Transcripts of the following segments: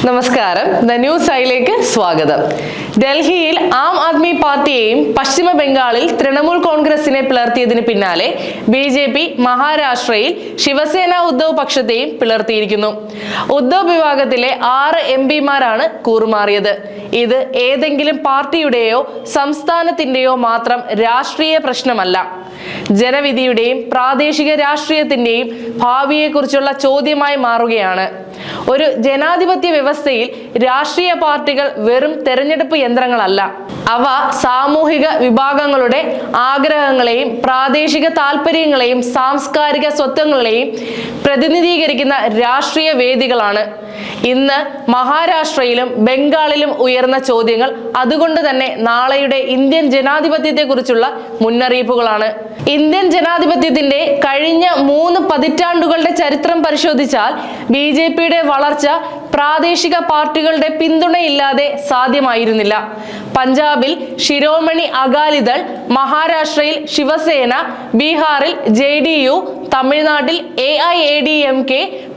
നമസ്കാരം, the news ഐയിലേക്ക് സ്വാഗതം. ഡൽഹിയിൽ ആം ആദ്മി പാർട്ടിയെയും പശ്ചിമ ബംഗാളിൽ തൃണമൂൽ കോൺഗ്രസിനെ പിളർത്തിയതിന് പിന്നാലെ ബി.ജെ.പി. മഹാരാഷ്ട്രയിൽ ശിവസേന ഉദ്ധവ് പക്ഷത്തെയും പിളർത്തിയിരിക്കുന്നു. ഉദ്ധവ് വിഭാഗത്തിലെ 6 എംപിമാരാണ് കൂറുമാറിയത്. ഇത് ഏതെങ്കിലും പാർട്ടിയുടെയോ സംസ്ഥാനത്തിന്റെയോ മാത്രം രാഷ്ട്രീയ പ്രശ്നമല്ല. ജനവിധിയുടെയും പ്രാദേശിക രാഷ്ട്രീയത്തിന്റെയും ഭാവിയെക്കുറിച്ചുള്ള ചോദ്യമായി മാറുകയാണ്. ഒരു ജനാധിപത്യ വ്യവസ്ഥയിൽ രാഷ്ട്രീയ പാർട്ടികൾ വെറും തെരഞ്ഞെടുപ്പ് യന്ത്രങ്ങളല്ല. അവ സാമൂഹിക വിഭാഗങ്ങളുടെ ആഗ്രഹങ്ങളെയും പ്രാദേശിക താല്പര്യങ്ങളെയും സാംസ്കാരിക സ്വത്വങ്ങളെയും പ്രതിനിധീകരിക്കുന്ന രാഷ്ട്രീയ വേദികളാണ്. ഇന്ന് മഹാരാഷ്ട്രയിലും ബംഗാളിലും ഉയർന്ന ചോദ്യങ്ങൾ അതുകൊണ്ട് തന്നെ നാളെയുടെ ഇന്ത്യൻ ജനാധിപത്യത്തെക്കുറിച്ചുള്ള മുന്നറിയിപ്പുകളാണ്. ഇന്ത്യൻ ജനാധിപത്യത്തിന്റെ കഴിഞ്ഞ 3 പതിറ്റാണ്ടുകളുടെ ചരിത്രം പരിശോധിച്ചാൽ ബി.ജെ.പിയുടെ വളർച്ച പ്രാദേശിക പാർട്ടികളുടെ പിന്തുണയില്ലാതെ സാധ്യമായിരുന്നില്ല. പഞ്ചാബിൽ ശിരോമണി അകാലിദൾ, മഹാരാഷ്ട്രയിൽ ശിവസേന, ബീഹാറിൽ JDU, തമിഴ്നാട്ടിൽ AIADMK,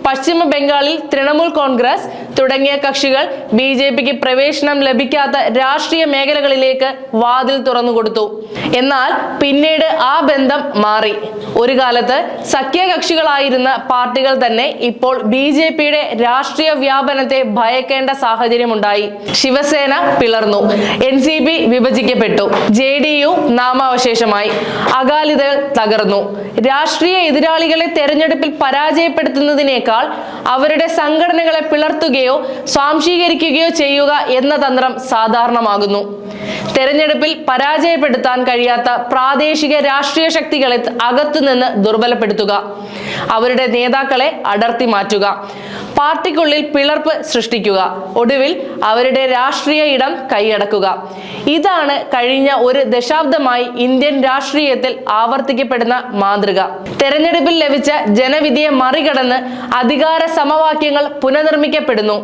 പശ്ചിമ ബംഗാളിൽ തൃണമൂൽ കോൺഗ്രസ് തുടങ്ങിയ കക്ഷികൾ ബി.ജെ.പിക്ക് പ്രവേശനം ലഭിക്കാത്ത രാഷ്ട്രീയ മേഖലകളിലേക്ക് വാതിൽ തുറന്നുകൊടുത്തു. എന്നാൽ പിന്നീട് ആ ബന്ധം മാറി. ഒരു കാലത്ത് സഖ്യകക്ഷികളായിരുന്ന പാർട്ടികൾ തന്നെ ഇപ്പോൾ ബി.ജെ.പിയുടെ രാഷ്ട്രീയ വ്യാപനത്തെ ഭയക്കേണ്ട സാഹചര്യമുണ്ടായി. ശിവസേന പിളർന്നു, NCP വിഭജിക്കപ്പെട്ടു, JDU നാമാവശേഷമായി, അകാലിദൾ തകർന്നു. രാഷ്ട്രീയ എതിരാളികളെ തെരഞ്ഞെടുപ്പിൽ പരാജയപ്പെടുത്തുന്നതിനേക്കാൾ അവരുടെ സംഘടനകളെ പിളർത്തുകയോ സ്വാംശീകരിക്കുകയോ ചെയ്യുക എന്ന തന്ത്രം സാധാരണമാകുന്നു. തെരഞ്ഞെടുപ്പിൽ പരാജയപ്പെടുത്താൻ കഴിയാത്ത പ്രാദേശിക രാഷ്ട്രീയ ശക്തികളെ അകത്തുനിന്ന് ദുർബലപ്പെടുത്തുക, അവരുടെ നേതാക്കളെ അടർത്തി മാറ്റുക, പാർട്ടിക്കുള്ളിൽ പിളർപ്പ് സൃഷ്ടിക്കുക, ഒടുവിൽ അവരുടെ രാഷ്ട്രീയ ഇടം കൈയടക്കുക. ഇതാണ് കഴിഞ്ഞ ഒരു ദശാബ്ദമായി ഇന്ത്യൻ രാഷ്ട്രീയത്തിൽ ആവർത്തിക്കപ്പെടുന്ന മാതൃക. തെരഞ്ഞെടുപ്പിൽ ലഭിച്ച ജനവിധിയെ മറികടന്ന് അധികാര സമവാക്യങ്ങൾ പുനർനിർമ്മിക്കപ്പെടുന്നു.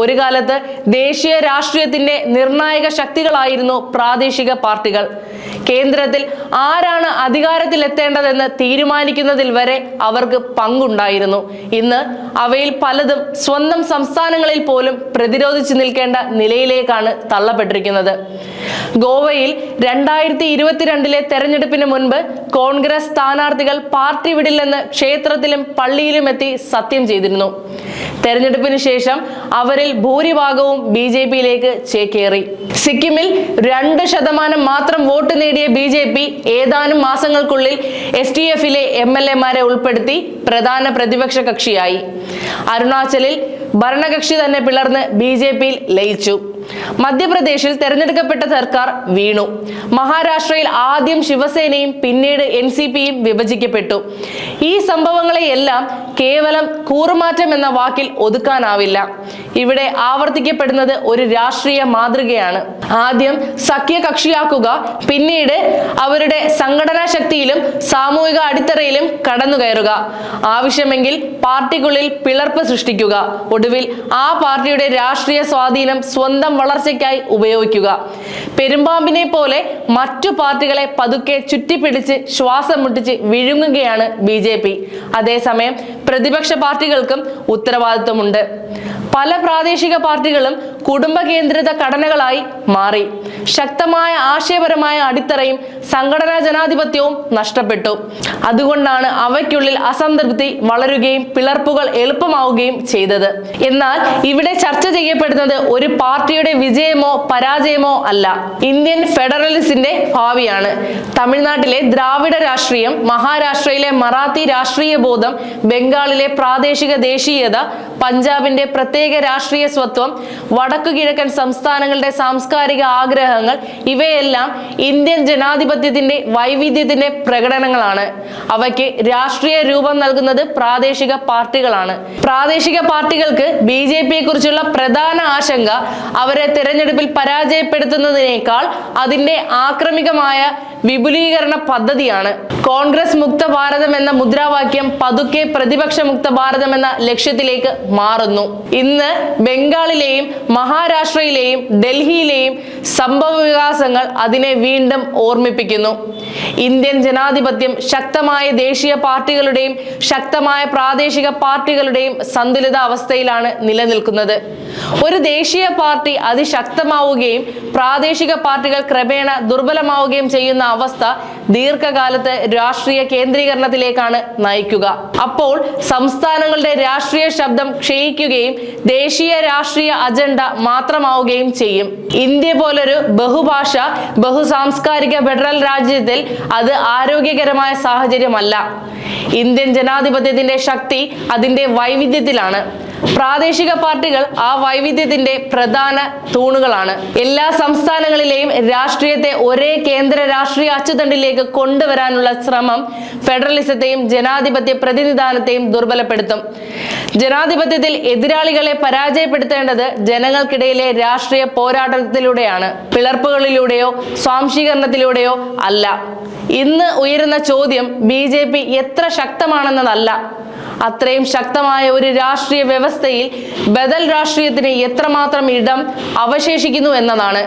ഒരു കാലത്ത് ദേശീയ രാഷ്ട്രീയത്തിന്റെ നിർണായക ശക്തികളായിരുന്നു പ്രാദേശിക പാർട്ടികൾ. കേന്ദ്രത്തിൽ ആരാണ് അധികാരത്തിലെത്തേണ്ടതെന്ന് തീരുമാനിക്കുന്നതിൽ വരെ അവർക്ക് പങ്കുണ്ടായിരുന്നു. ഇന്ന് അവയിൽ പലതും സ്വന്തം സംസ്ഥാനങ്ങളിൽ പോലും പ്രതിരോധിച്ചു നിൽക്കേണ്ട നിലയിലേക്കാണ് തള്ളപ്പെട്ടിരിക്കുന്നത്. ഗോവയിൽ 2022 തെരഞ്ഞെടുപ്പിന് മുൻപ് കോൺഗ്രസ് സ്ഥാനാർത്ഥികൾ പാർട്ടി വിടില്ലെന്ന് ക്ഷേത്രത്തിലും പള്ളിയിലും എത്തി സത്യം ചെയ്തിരുന്നു. തെരഞ്ഞെടുപ്പിന് ശേഷം അവരിൽ ഭൂരിഭാഗവും ബി.ജെ.പിയിലേക്ക് ചേക്കേറി. സിക്കിമിൽ 2% മാത്രം വോട്ട് നേടിയ ബി.ജെ.പി ഏതാനും മാസങ്ങൾക്കുള്ളിൽ SDFിലെ MLA-മാരെ ഉൾപ്പെടുത്തി പ്രധാന പ്രതിപക്ഷ കക്ഷിയായി. അരുണാചലിൽ ഭരണകക്ഷി തന്നെ പിളർന്ന് ബി.ജെ.പിയിൽ ലയിച്ചു. മധ്യപ്രദേശിൽ തെരഞ്ഞെടുക്കപ്പെട്ട സർക്കാർ വീണു. മഹാരാഷ്ട്രയിൽ ആദ്യം ശിവസേനയും പിന്നീട് NCPയും വിഭജിക്കപ്പെട്ടു. ഈ സംഭവങ്ങളെയെല്ലാം കേവലം കൂറുമാറ്റം എന്ന വാക്കിൽ ഒതുക്കാനാവില്ല. ഇവിടെ ആവർത്തിക്കപ്പെടുന്നത് ഒരു രാഷ്ട്രീയ മാതൃകയാണ്. ആദ്യം സഖ്യകക്ഷിയാക്കുക, പിന്നീട് അവരുടെ സംഘടനാ ശക്തിയിലും സാമൂഹിക അടിത്തറയിലും കടന്നുകയറുക, ആവശ്യമെങ്കിൽ പാർട്ടിക്കുള്ളിൽ പിളർപ്പ് സൃഷ്ടിക്കുക, ഒടുവിൽ ആ പാർട്ടിയുടെ രാഷ്ട്രീയ സ്വാധീനം സ്വന്തം വളർച്ചയ്ക്കായി ഉപയോഗിക്കുക. പെരുമ്പാമ്പിനെ പോലെ മറ്റു പാർട്ടികളെ പതുക്കെ ചുറ്റിപ്പിടിച്ച് ശ്വാസം മുട്ടിച്ച് വിഴുങ്ങുകയാണ് ബി.ജെ.പി. അതേസമയം പ്രതിപക്ഷ പാർട്ടികൾക്കും ഉത്തരവാദിത്വമുണ്ട്. പല പ്രാദേശിക പാർട്ടികളും കുടുംബ കേന്ദ്രിത ഘടനകളായി മാറി. ശക്തമായ ആശയപരമായ അടിത്തറയും സംഘടനാ ജനാധിപത്യവും നഷ്ടപ്പെട്ടു. അതുകൊണ്ടാണ് അവയ്ക്കുള്ളിൽ അസംതൃപ്തി വളരുകയും പിളർപ്പുകൾ എളുപ്പമാവുകയും ചെയ്തത്. എന്നാൽ ഇവിടെ ചർച്ച ചെയ്യപ്പെടുന്നത് ഒരു പാർട്ടിയുടെ വിജയമോ പരാജയമോ അല്ല, ഇന്ത്യൻ ഫെഡറലിസത്തിന്റെ ഭാവിയാണ്. തമിഴ്നാട്ടിലെ ദ്രാവിഡ രാഷ്ട്രീയം, മഹാരാഷ്ട്രയിലെ മറാത്തി രാഷ്ട്രീയ ബോധം, ബംഗാളിലെ പ്രാദേശിക ദേശീയത, പഞ്ചാബിന്റെ പ്രത്യേക രാഷ്ട്രീയ സ്വത്വം, വടക്കു കിഴക്കൻ സംസ്ഥാനങ്ങളുടെ സാംസ്കാരിക ആഗ്രഹങ്ങൾ, ഇവയെല്ലാം ഇന്ത്യൻ ജനാധിപത്യത്തിന്റെ വൈവിധ്യത്തിന്റെ പ്രകടനങ്ങളാണ്. അവയ്ക്ക് രാഷ്ട്രീയ രൂപം നൽകുന്നത് പ്രാദേശിക പാർട്ടികളാണ്. പ്രാദേശിക പാർട്ടികൾക്ക് ബി.ജെ.പിയെ കുറിച്ചുള്ള പ്രധാന ആശങ്ക അവരെ തെരഞ്ഞെടുപ്പിൽ പരാജയപ്പെടുത്തുന്നതിനേക്കാൾ അതിന്റെ ആക്രമികമായ വിപുലീകരണ പദ്ധതിയാണ്. കോൺഗ്രസ് മുക്ത ഭാരതം എന്ന മുദ്രാവാക്യം പതുക്കെ പ്രതിപക്ഷ മുക്ത ഭാരതം എന്ന ലക്ഷ്യത്തിലേക്ക് മാറുന്നു. ഇന്ന് ബംഗാളിലെയും മഹാരാഷ്ട്രയിലെയും ഡൽഹിയിലെയും സംഭവ വികാസങ്ങൾ അതിനെ വീണ്ടും ഓർമ്മിപ്പിക്കുന്നു. ഇന്ത്യൻ ജനാധിപത്യം ശക്തമായ ദേശീയ പാർട്ടികളുടെയും ശക്തമായ പ്രാദേശിക പാർട്ടികളുടെയും സന്തുലിത അവസ്ഥയിലാണ് നിലനിൽക്കുന്നത്. ഒരു ദേശീയ പാർട്ടി അതിശക്തമാവുകയും പ്രാദേശിക പാർട്ടികൾ ക്രമേണ ദുർബലമാവുകയും ചെയ്യുന്ന അവസ്ഥ ദീർഘകാലത്ത് രാഷ്ട്രീയ കേന്ദ്രീകരണത്തിലേക്കാണ് നയിക്കുക. അപ്പോൾ സംസ്ഥാനങ്ങളുടെ രാഷ്ട്രീയ ശബ്ദം ക്ഷയിക്കുകയും ദേശീയ രാഷ്ട്രീയ അജണ്ട മാത്രമാവുകയും ചെയ്യും. ഇന്ത്യ പോലൊരു ബഹുഭാഷ ബഹുസാംസ്കാരിക ഫെഡറൽ രാജ്യത്തിൽ അത് ആരോഗ്യകരമായ സാഹചര്യമല്ല. ഇന്ത്യൻ ജനാധിപത്യത്തിന്റെ ശക്തി അതിന്റെ വൈവിധ്യത്തിലാണ്. പ്രാദേശിക പാർട്ടികൾ ആ വൈവിധ്യത്തിന്റെ പ്രധാന തൂണുകളാണ്. എല്ലാ സംസ്ഥാനങ്ങളിലെയും രാഷ്ട്രീയത്തെ ഒരേ കേന്ദ്ര രാഷ്ട്രീയ അച്ചുതണ്ടിലേക്ക് കൊണ്ടുവരാനുള്ള ശ്രമം ഫെഡറലിസത്തെയും ജനാധിപത്യ പ്രതിനിധാനത്തെയും ദുർബലപ്പെടുത്തും. ജനാധിപത്യത്തിൽ എതിരാളികളെ പരാജയപ്പെടുത്തേണ്ടത് ജനങ്ങൾക്കിടയിലെ രാഷ്ട്രീയ പോരാട്ടത്തിലൂടെയാണ്, പിളർപ്പുകളിലൂടെയോ സ്വാംശീകരണത്തിലൂടെയോ അല്ല. ഇന്ന് ഉയരുന്ന ചോദ്യം BJP എത്ര ശക്തമാണെന്നതല്ല, അത്രയും ശക്തമായ ഒരു രാഷ്ട്രീയ വ്യവസ്ഥയിൽ ബദൽ രാഷ്ട്രീയത്തിന് എത്രമാത്രം ഇടം അവശേഷിക്കുന്നു എന്നതാണ്.